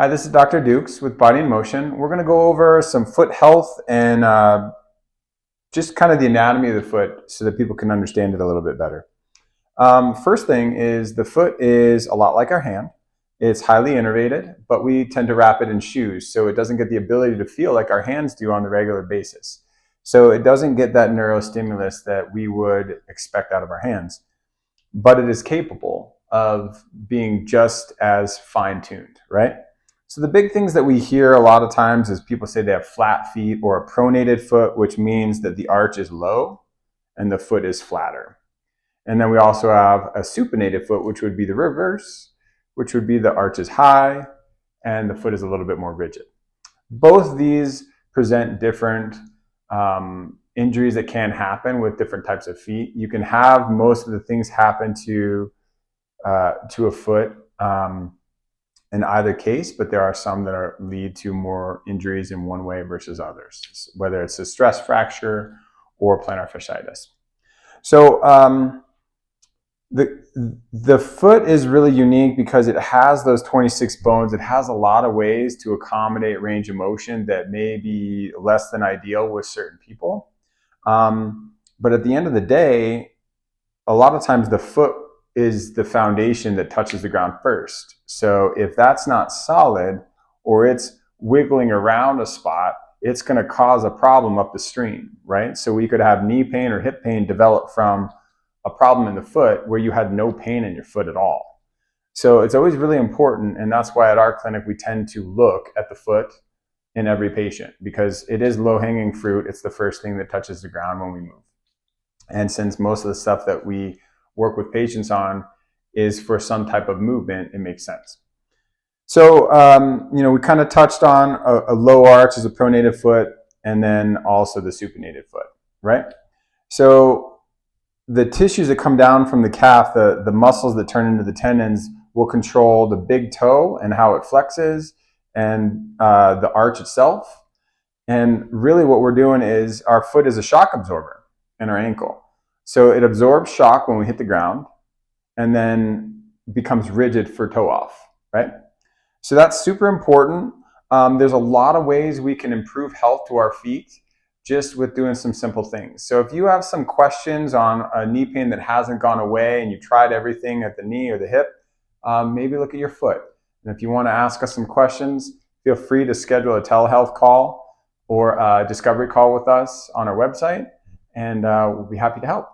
Hi, this is Dr. Dukes with Body in Motion. We're going to go over some foot health and just kind of the anatomy of the foot so that people can understand it a little bit better. First thing is the foot is a lot like our hand. It's highly innervated, but we tend to wrap it in shoes, so it doesn't get the ability to feel like our hands do on a regular basis. So it doesn't get that neurostimulus that we would expect out of our hands, but it is capable of being just as fine-tuned, right? So the big things that we hear a lot of times is people say they have flat feet or a pronated foot, which means that the arch is low and the foot is flatter. And then we also have a supinated foot, which would be the reverse, which would be the arch is high and the foot is a little bit more rigid. Both these present different injuries that can happen with different types of feet. You can have most of the things happen to a foot in either case, but there are some that lead to more injuries in one way versus others, whether it's a stress fracture or plantar fasciitis. So the foot is really unique because it has those 26 bones. It has a lot of ways to accommodate range of motion that may be less than ideal with certain people. But at the end of the day, a lot of times the foot is the foundation that touches the ground first. So if that's not solid or it's wiggling around a spot, it's going to cause a problem up the stream, right? So we could have knee pain or hip pain develop from a problem in the foot where you had no pain in your foot at all. So it's always really important, and that's why at our clinic we tend to look at the foot in every patient because it is low-hanging fruit. It's the first thing that touches the ground when we move. And since most of the stuff that we work with patients on is for some type of movement, it makes sense. So, we kind of touched on a low arch as a pronated foot and then also the supinated foot, right? So the tissues that come down from the calf, the muscles that turn into the tendons will control the big toe and how it flexes and the arch itself. And really what we're doing is our foot is a shock absorber in our ankle. So it absorbs shock when we hit the ground and then becomes rigid for toe off, right? So that's super important. There's a lot of ways we can improve health to our feet just with doing some simple things. So if you have some questions on a knee pain that hasn't gone away and you tried everything at the knee or the hip, maybe look at your foot. And if you want to ask us some questions, feel free to schedule a telehealth call or a discovery call with us on our website, and we'll be happy to help.